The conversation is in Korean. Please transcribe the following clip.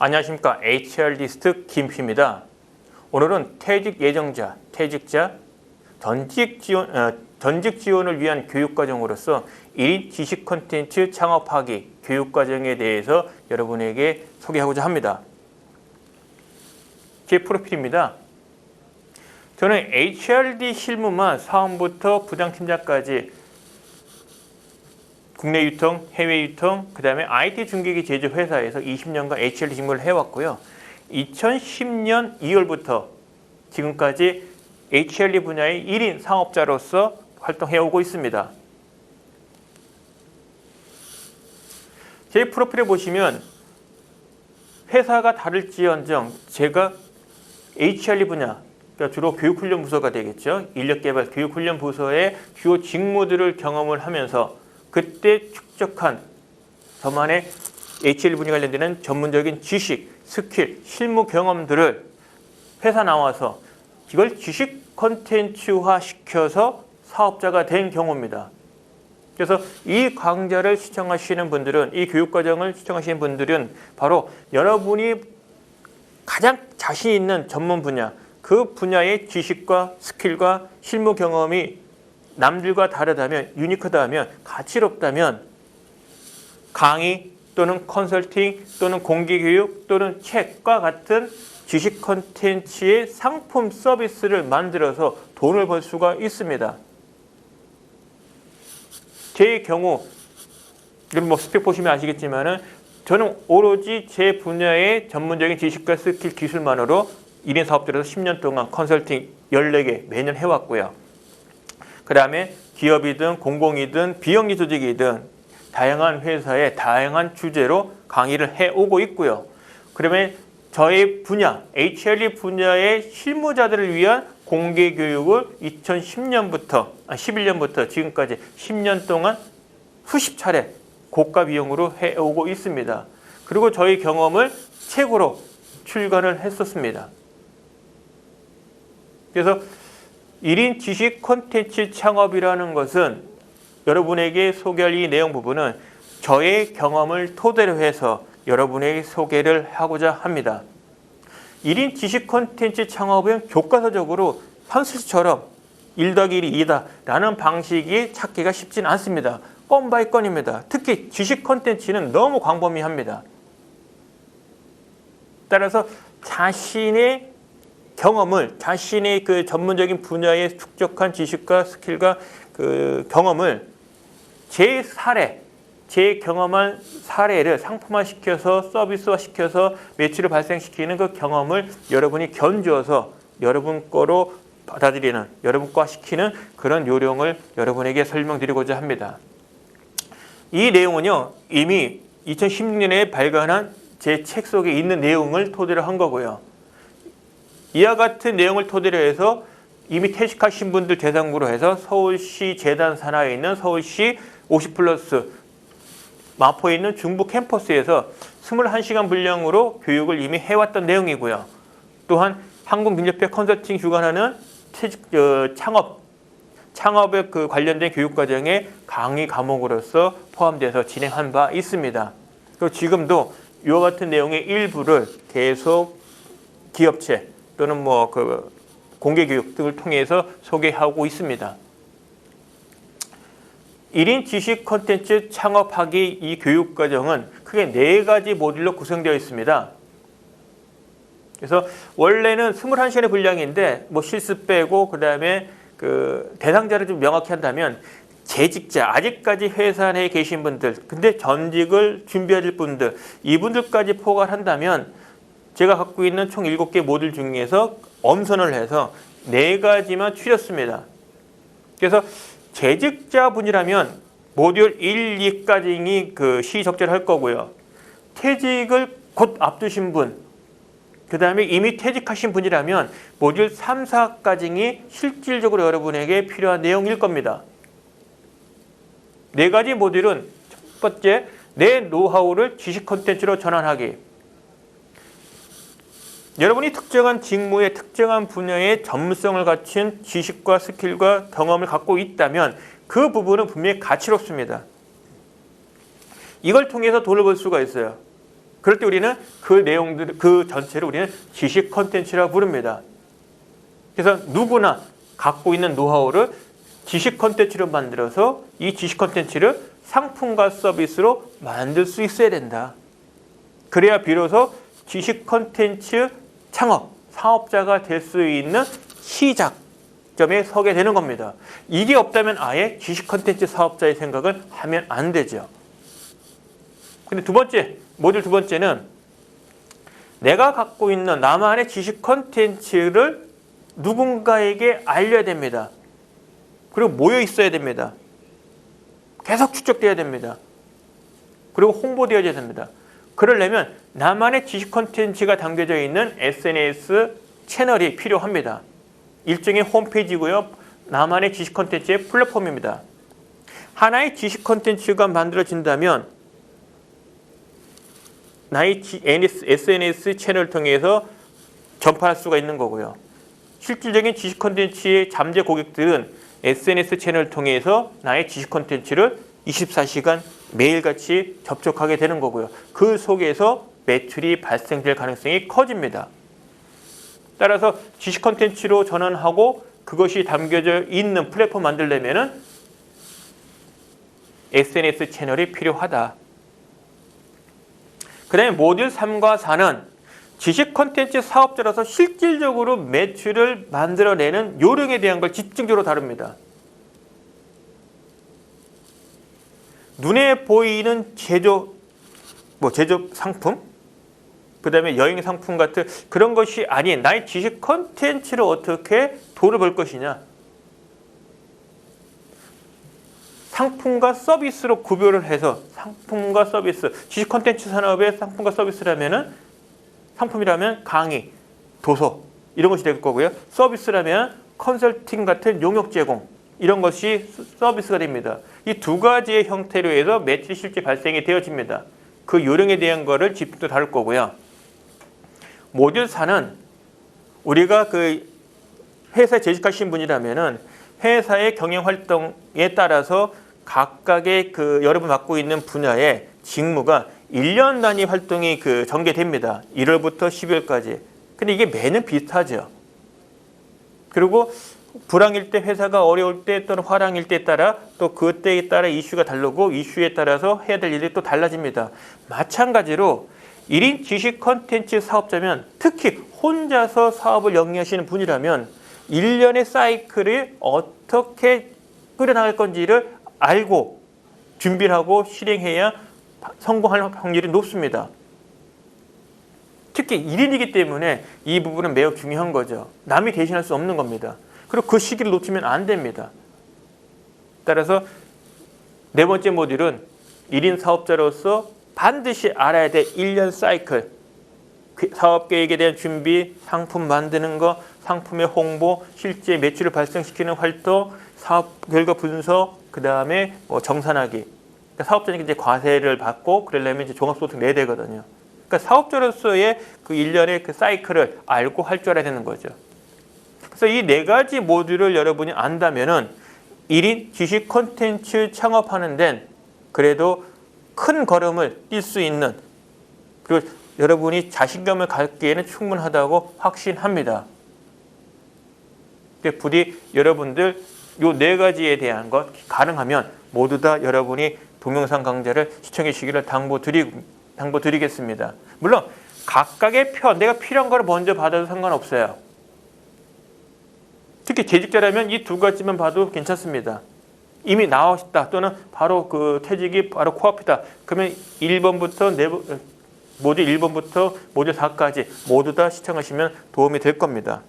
안녕하십니까. HR리스트 김P입니다. 오늘은 퇴직 예정자, 퇴직자, 전직 지원을 위한 교육과정으로서 1인 지식 콘텐츠 창업하기 교육과정에 대해서 여러분에게 소개하고자 합니다. 제 프로필입니다. 저는 HRD 실무만 사원부터 부장팀장까지 국내 유통, 해외 유통, 그 다음에 IT 중계기 제조 회사에서 20년간 HRD 직무를 해왔고요. 2010년 2월부터 지금까지 HRD 분야의 1인 상업자로서 활동해오고 있습니다. 제 프로필에 보시면 회사가 다를지언정 제가 HRD 분야, 그러니까 주로 교육훈련 부서가 되겠죠. 인력개발 교육훈련 부서의 주요 직무들을 경험을 하면서 그때 축적한 저만의 HRD 분야 관련되는 전문적인 지식, 스킬, 실무 경험들을 회사 나와서 이걸 지식 콘텐츠화 시켜서 사업자가 된 경우입니다. 그래서 이 강좌를 시청하시는 분들은, 이 교육과정을 시청하시는 분들은 바로 여러분이 가장 자신 있는 전문 분야, 그 분야의 지식과 스킬과 실무 경험이 남들과 다르다면, 유니크하다면, 가치롭다면 강의 또는 컨설팅 또는 공개교육 또는 책과 같은 지식 콘텐츠의 상품 서비스를 만들어서 돈을 벌 수가 있습니다. 제 경우, 여러분 스펙 보시면 아시겠지만은 저는 오로지 제 분야의 전문적인 지식과 스킬 기술만으로 1인 사업자로서 10년 동안 컨설팅 14개 매년 해왔고요. 그 다음에 기업이든 공공이든 비영리 조직이든 다양한 회사에 다양한 주제로 강의를 해오고 있고요. 그러면 저의 분야, HRD 분야의 실무자들을 위한 공개 교육을 11년부터 지금까지 10년 동안 수십 차례 고가 비용으로 해오고 있습니다. 그리고 저희 경험을 책으로 출간을 했었습니다. 그래서 1인 지식 콘텐츠 창업이라는 것은 여러분에게 소개할 이 내용 부분은 저의 경험을 토대로 해서 여러분에게 소개를 하고자 합니다. 1인 지식 콘텐츠 창업은 교과서적으로 현실처럼 1+1이 2다 라는 방식이 찾기가 쉽진 않습니다. 건 바이 건입니다. 특히 지식 콘텐츠는 너무 광범위합니다. 따라서 자신의 경험을, 자신의 그 전문적인 분야에 축적한 지식과 스킬과 그 경험을 제 경험한 사례를 상품화시켜서 서비스화 시켜서 매출을 발생시키는 그 경험을 여러분이 견주어서 여러분 거로 받아들이는, 여러분 과 시키는 그런 요령을 여러분에게 설명드리고자 합니다. 이 내용은요, 이미 2016년에 발간한 제 책 속에 있는 내용을 토대로 한 거고요. 이와 같은 내용을 토대로 해서 이미 퇴직하신 분들 대상으로 해서 서울시 재단 산하에 있는 서울시 50플러스 마포에 있는 중부 캠퍼스에서 21시간 분량으로 교육을 이미 해왔던 내용이고요. 또한 한국민협회 컨설팅 주관하는 창업에 그 관련된 교육과정에 강의 과목으로서 포함돼서 진행한 바 있습니다. 그리고 지금도 이와 같은 내용의 일부를 계속 기업체 또는 그 공개교육 등을 통해서 소개하고 있습니다. 1인 지식 콘텐츠 창업하기 이 교육과정은 크게 4가지 모듈로 구성되어 있습니다. 그래서 원래는 21시간의 분량인데 실습 빼고 그 다음에 그 대상자를 좀 명확히 한다면 재직자, 아직까지 회사 내에 계신 분들, 근데 전직을 준비하실 분들, 이분들까지 포괄 한다면 제가 갖고 있는 총 7개 모듈 중에서 엄선을 해서 4가지만 추렸습니다. 그래서 재직자분이라면 모듈 1, 2까지 그 시적절히 할 거고요. 퇴직을 곧 앞두신 분, 그 다음에 이미 퇴직하신 분이라면 모듈 3, 4까지 실질적으로 여러분에게 필요한 내용일 겁니다. 4가지 모듈은 첫 번째, 내 노하우를 지식 콘텐츠로 전환하기. 여러분이 특정한 직무의 특정한 분야의 전문성을 갖춘 지식과 스킬과 경험을 갖고 있다면 그 부분은 분명히 가치롭습니다. 이걸 통해서 돈을 벌 수가 있어요. 그럴 때 우리는 그 내용들, 그 전체를 우리는 지식 컨텐츠라고 부릅니다. 그래서 누구나 갖고 있는 노하우를 지식 컨텐츠로 만들어서 이 지식 컨텐츠를 상품과 서비스로 만들 수 있어야 된다. 그래야 비로소 지식 컨텐츠 창업, 사업자가 될 수 있는 시작점에 서게 되는 겁니다. 이게 없다면 아예 지식 컨텐츠 사업자의 생각은 하면 안 되죠. 근데 두 번째, 모듈 두 번째는 내가 갖고 있는 나만의 지식 컨텐츠를 누군가에게 알려야 됩니다. 그리고 모여 있어야 됩니다. 계속 축적돼야 됩니다. 그리고 홍보되어야 됩니다. 그러려면 나만의 지식 컨텐츠가 담겨져 있는 SNS 채널이 필요합니다. 일종의 홈페이지고요. 나만의 지식 컨텐츠의 플랫폼입니다. 하나의 지식 컨텐츠가 만들어진다면 나의 SNS 채널을 통해서 전파할 수가 있는 거고요. 실질적인 지식 컨텐츠의 잠재 고객들은 SNS 채널을 통해서 나의 지식 컨텐츠를 24시간 매일같이 접촉하게 되는 거고요. 그 속에서 매출이 발생될 가능성이 커집니다. 따라서 지식 컨텐츠로 전환하고 그것이 담겨져 있는 플랫폼 만들려면은 SNS 채널이 필요하다. 그 다음에 모듈 3과 4는 지식 컨텐츠 사업자라서 실질적으로 매출을 만들어내는 요령에 대한 걸 집중적으로 다룹니다. 눈에 보이는 제조 상품, 그 다음에 여행 상품 같은 그런 것이 아닌 나의 지식 컨텐츠를 어떻게 돈을 벌 것이냐. 상품과 서비스로 구별을 해서 상품과 서비스, 지식 컨텐츠 산업의 상품과 서비스라면은 상품이라면 강의, 도서 이런 것이 될 거고요. 서비스라면 컨설팅 같은 용역 제공 이런 것이 서비스가 됩니다. 이 두 가지의 형태로 해서 매출이 실제 발생이 되어집니다. 그 요령에 대한 거를 집중도 다룰 거고요. 모듈 4는 우리가 그 회사에 재직하신 분이라면은 회사의 경영 활동에 따라서 각각의 그 여러분 맡고 있는 분야의 직무가 1년 단위 활동이 그 전개됩니다. 1월부터 12월까지. 근데 이게 매년 비슷하죠. 그리고 불황일 때 회사가 어려울 때 또는 화랑일 때에 따라 또 그때에 따라 이슈가 다르고 이슈에 따라서 해야 될 일이 또 달라집니다. 마찬가지로 1인 지식 컨텐츠 사업자면 특히 혼자서 사업을 영위하시는 분이라면 1년의 사이클을 어떻게 끌어나갈 건지를 알고 준비를 하고 실행해야 성공할 확률이 높습니다. 특히 1인이기 때문에 이 부분은 매우 중요한 거죠. 남이 대신할 수 없는 겁니다. 그리고 그 시기를 놓치면 안 됩니다. 따라서 네 번째 모듈은 1인 사업자로서 반드시 알아야 될 1년 사이클, 사업 계획에 대한 준비, 상품 만드는 거, 상품의 홍보, 실제 매출을 발생시키는 활동, 사업 결과 분석, 그 다음에 정산하기. 그러니까 사업자는 이제 과세를 받고 그러려면 이제 종합소득 내야 되거든요. 그러니까 사업자로서의 그 1년의 그 사이클을 알고 할 줄 알아야 되는 거죠. 그래서 이 네 가지 모듈을 여러분이 안다면은 1인 지식 콘텐츠 창업하는 데는 그래도 큰 걸음을 뛸 수 있는, 그리고 여러분이 자신감을 갖기에는 충분하다고 확신합니다. 근데 부디 여러분들 요 네 가지에 대한 것 가능하면 모두 다 여러분이 동영상 강좌를 시청해 주시기를 당부드리겠습니다. 물론 각각의 내가 필요한 걸 먼저 받아도 상관없어요. 특히 재직자라면 이 두 가지만 봐도 괜찮습니다. 이미 나왔다 또는 바로 그 퇴직이 바로 코앞이다. 그러면 1번부터 모듈 1번부터 모듈 4까지 모두 다 시청하시면 도움이 될 겁니다.